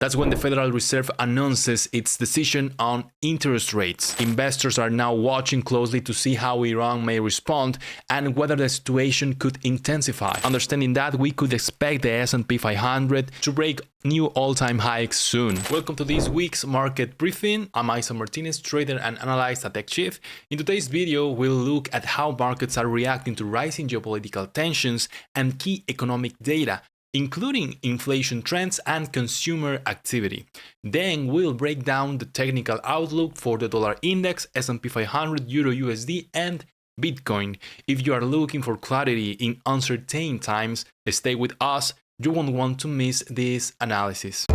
That's when the Federal Reserve announces its decision on interest rates. Investors are now watching closely to see how Iran may respond and whether the situation could intensify. Understanding that, we could expect the S&P 500 to break new all-time hikes soon. Welcome to this week's market briefing. I'm Isa Martinez, trader and analyst at XChief. In today's video, we'll look at how markets are reacting to rising geopolitical tensions and key economic data, including inflation trends and consumer activity. Then we'll break down the technical outlook for the dollar index, S&P 500, Euro USD, and Bitcoin. If you are looking for clarity in uncertain times, stay with us. You won't want to miss this analysis.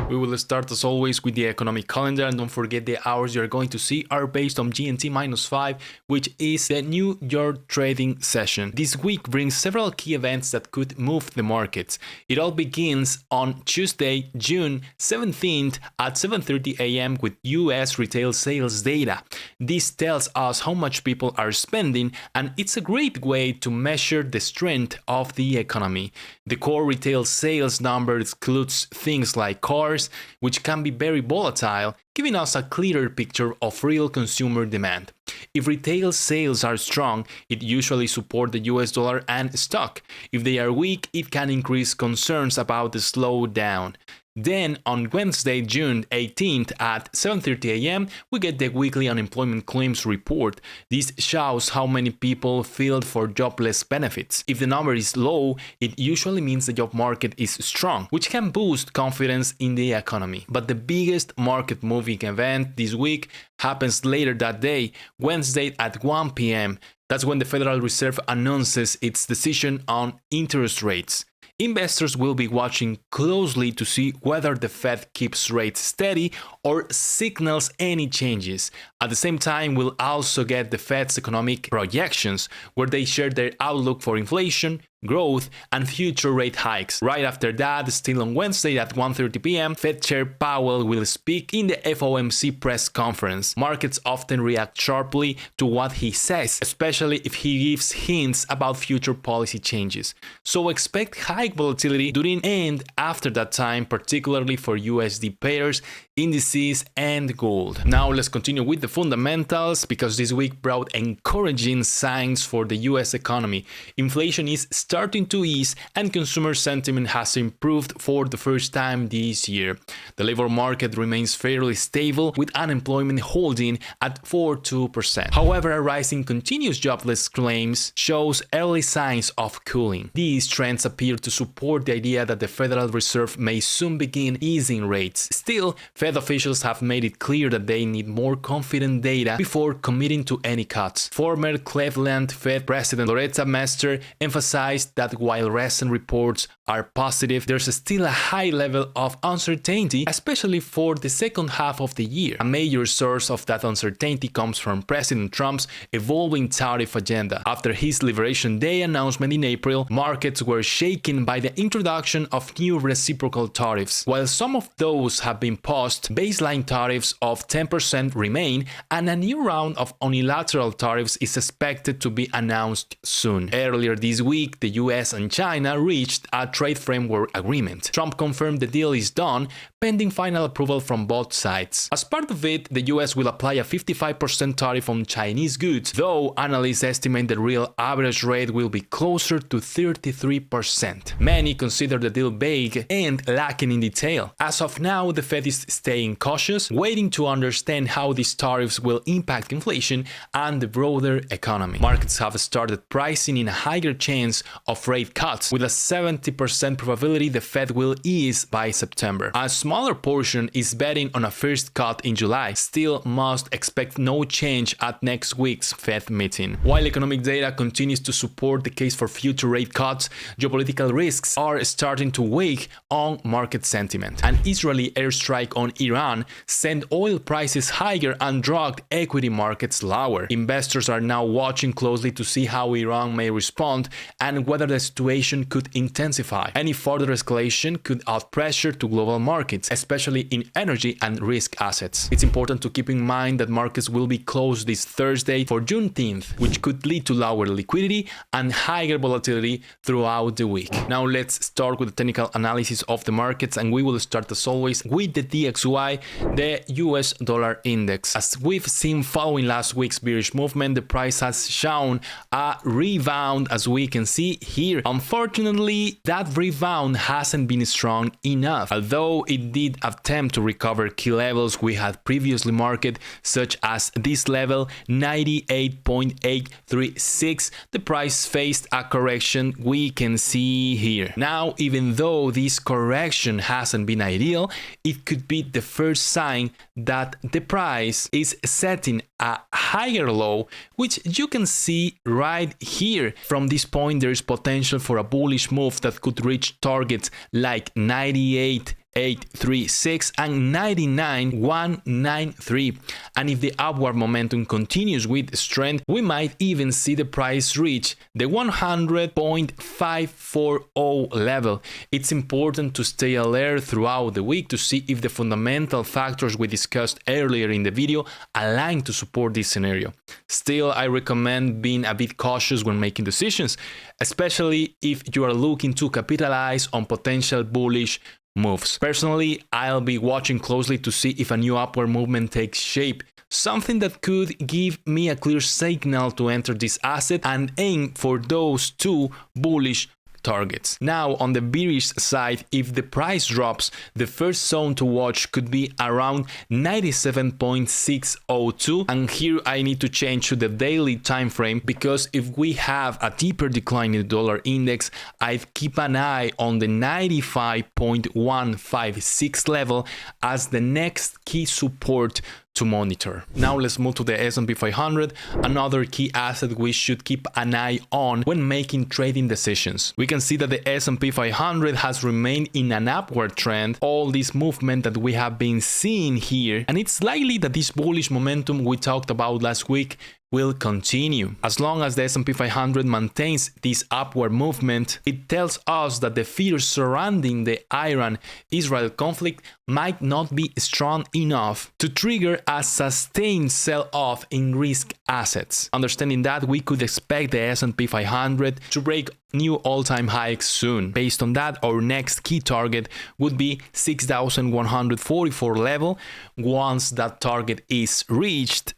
We will start as always with the economic calendar, and don't forget the hours you're going to see are based on GMT-5, which is the New York trading session. This week brings several key events that could move the markets. It all begins on Tuesday, June 17th at 7:30 a.m. with US retail sales data. This tells us how much people are spending, and it's a great way to measure the strength of the economy. The core retail sales number excludes things like cars, which can be very volatile, giving us a clearer picture of real consumer demand. If retail sales are strong, it usually supports the US dollar and stock. If they are weak, it can increase concerns about the slowdown. Then on Wednesday, June 18th at 7:30 a.m., we get the weekly unemployment claims report. This shows how many people filed for jobless benefits. If the number is low, it usually means the job market is strong, which can boost confidence in the economy. But the biggest market moving event this week happens later that day, Wednesday at 1 p.m. That's when the Federal Reserve announces its decision on interest rates. Investors will be watching closely to see whether the Fed keeps rates steady or signals any changes. At the same time, we'll also get the Fed's economic projections, where they share their outlook for inflation, growth, and future rate hikes. Right after that, still on Wednesday at 1:30 p.m., Fed Chair Powell will speak in the FOMC press conference. Markets often react sharply to what he says, especially if he gives hints about future policy changes. So expect high volatility during and after that time, particularly for USD pairs, indices, and gold. Now let's continue with the fundamentals, because this week brought encouraging signs for the US economy. Inflation is starting to ease and consumer sentiment has improved for the first time this year. The labor market remains fairly stable, with unemployment holding at 4.2%. However, a rise in continuous jobless claims shows early signs of cooling. These trends appear to support the idea that the Federal Reserve may soon begin easing rates. Still, Fed officials have made it clear that they need more confident data before committing to any cuts. Former Cleveland Fed President Loretta Mester emphasized that while recent reports are positive, there's still a high level of uncertainty, especially for the second half of the year. A major source of that uncertainty comes from President Trump's evolving tariff agenda. After his Liberation Day announcement in April, markets were shaken by the introduction of new reciprocal tariffs. While some of those have been paused, baseline tariffs of 10% remain, and a new round of unilateral tariffs is expected to be announced soon. Earlier this week, the US and China reached a trade framework agreement. Trump confirmed the deal is done, pending final approval from both sides. As part of it, the US will apply a 55% tariff on Chinese goods, though analysts estimate the real average rate will be closer to 33%. Many consider the deal vague and lacking in detail. As of now, the Fed is staying cautious, waiting to understand how these tariffs will impact inflation and the broader economy. Markets have started pricing in a higher chance of rate cuts, with a 70% probability the Fed will ease by September. A smaller portion is betting on a first cut in July. Still, must expect no change at next week's Fed meeting. While economic data continues to support the case for future rate cuts, geopolitical risks are starting to weigh on market sentiment. An Israeli airstrike on Iran sent oil prices higher and dragged equity markets lower. Investors are now watching closely to see how Iran may respond and whether the situation could intensify. Any further escalation could add pressure to global markets, especially in energy and risk assets. It's important to keep in mind that markets will be closed this Thursday for Juneteenth, which could lead to lower liquidity and higher volatility throughout the week. Now let's start with the technical analysis of the markets, and we will start as always with the DXY, the US dollar index. As we've seen following last week's bearish movement, the price has shown a rebound, as we can see here. Unfortunately, that rebound hasn't been strong enough, although it did attempt to recover key levels we had previously marked, such as this level 98.836. The price faced a correction we can see here. Now, even though this correction hasn't been ideal, it could be the first sign that the price is setting a higher low, which you can see right here. From this point, there is potential for a bullish move that could reach targets like 98.836 and 99.193, and if the upward momentum continues with strength, we might even see the price reach the 100.540 level. It's important to stay alert throughout the week to see if the fundamental factors we discussed earlier in the video align to support this scenario. Still, I recommend being a bit cautious when making decisions, especially if you are looking to capitalize on potential bullish moves. Personally, I'll be watching closely to see if a new upward movement takes shape, something that could give me a clear signal to enter this asset and aim for those two bullish targets. Now, on the bearish side, if the price drops, the first zone to watch could be around 97.602, and here I need to change to the daily time frame, because if we have a deeper decline in the dollar index, I'd keep an eye on the 95.156 level as the next key support to monitor. Now let's move to the S&P 500, another key asset we should keep an eye on when making trading decisions. We can see that the S&P 500 has remained in an upward trend all this movement that we have been seeing here, and it's likely that this bullish momentum we talked about last week will continue. As long as the S&P 500 maintains this upward movement, it tells us that the fears surrounding the Iran-Israel conflict might not be strong enough to trigger a sustained sell-off in risk assets. Understanding that, we could expect the S&P 500 to break new all-time highs soon. Based on that, our next key target would be 6,144 level. Once that target is reached,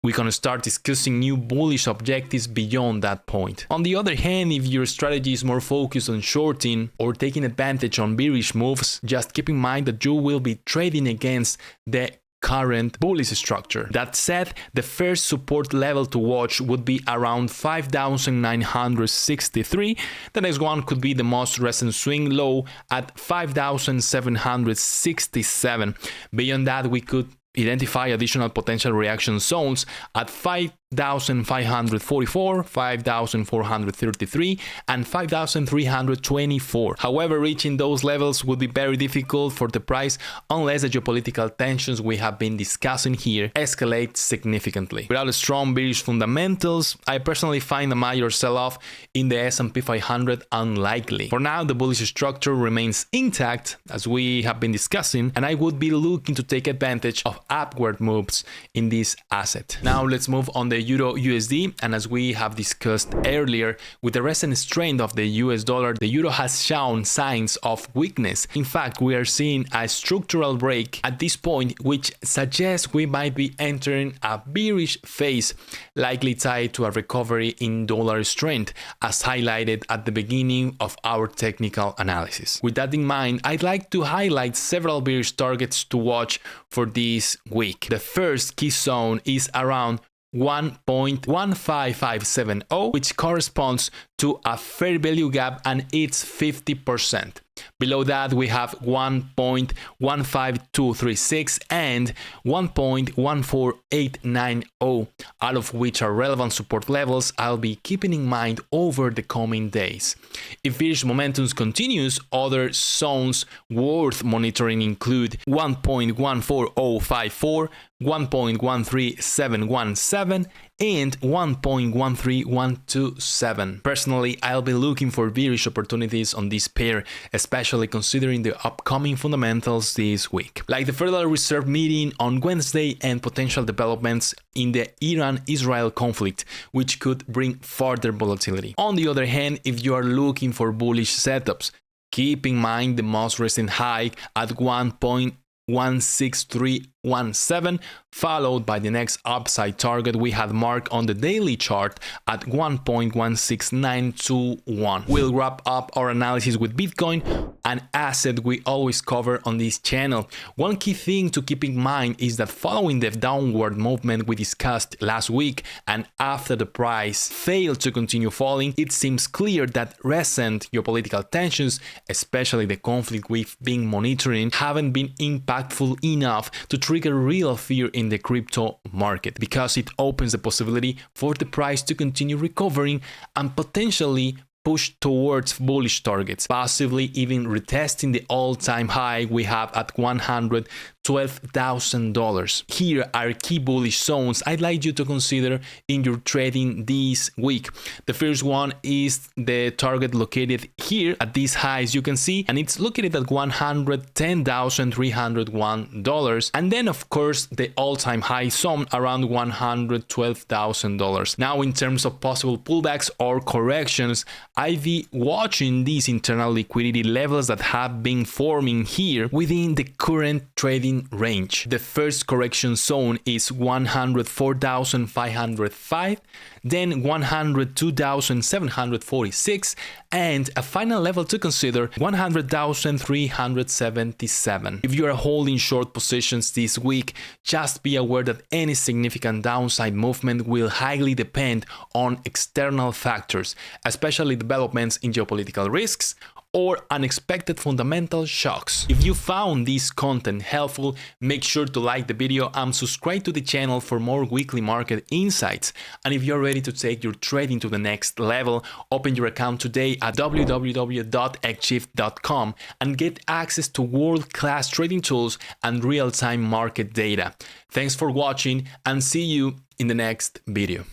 we can start discussing new bullish objectives beyond that point. On the other hand, if your strategy is more focused on shorting or taking advantage on bearish moves, just keep in mind that you will be trading against the current bullish structure. That said, the first support level to watch would be around 5,963. The next one could be the most recent swing low at 5,767. Beyond that, we could identify additional potential reaction zones at 5,544, 5,433, and 5,324. However, reaching those levels would be very difficult for the price unless the geopolitical tensions we have been discussing here escalate significantly. Without strong bearish fundamentals, I personally find a major sell-off in the S&P 500 unlikely. For now, the bullish structure remains intact, as we have been discussing, and I would be looking to take advantage of upward moves in this asset. Now let's move on the Euro USD, and as we have discussed earlier, with the recent strength of the US dollar, the euro has shown signs of weakness. In fact, we are seeing a structural break at this point, which suggests we might be entering a bearish phase, likely tied to a recovery in dollar strength, as highlighted at the beginning of our technical analysis. With that in mind, I'd like to highlight several bearish targets to watch for this week. The first key zone is around 1.15570, which corresponds to a fair value gap, and it's 50%. Below that, we have 1.15236 and 1.14890, all of which are relevant support levels I'll be keeping in mind over the coming days. If bearish momentum continues, other zones worth monitoring include 1.14054, 1.13717, and 1.13127. Personally, I'll be looking for bearish opportunities on this pair, especially considering the upcoming fundamentals this week, like the Federal Reserve meeting on Wednesday and potential developments in the Iran-Israel conflict, which could bring further volatility. On the other hand, if you are looking for bullish setups, keep in mind the most recent high at 1.16317, followed by the next upside target we had marked on the daily chart at 1.16921. We'll wrap up our analysis with Bitcoin, an asset we always cover on this channel. One key thing to keep in mind is that following the downward movement we discussed last week and after the price failed to continue falling, it seems clear that recent geopolitical tensions, especially the conflict we've been monitoring, haven't been impactful enough to trigger real fear in the crypto market, because it opens the possibility for the price to continue recovering and potentially push towards bullish targets, possibly even retesting the all-time high we have at $112,000. Here are key bullish zones I'd like you to consider in your trading this week. The first one is the target located here at these highs you can see, and it's located at $110,301. And then of course the all-time high zone around $112,000. Now in terms of possible pullbacks or corrections, I've been watching these internal liquidity levels that have been forming here within the current trading range. The first correction zone is 104,505, then 102,746, and a final level to consider, 100,377. If you are holding short positions this week, just be aware that any significant downside movement will highly depend on external factors, especially developments in geopolitical risks or unexpected fundamental shocks. If you found this content helpful, make sure to like the video and subscribe to the channel for more weekly market insights. And if you're ready to take your trading to the next level, open your account today at www.XChief.com and get access to world-class trading tools and real-time market data. Thanks for watching and see you in the next video.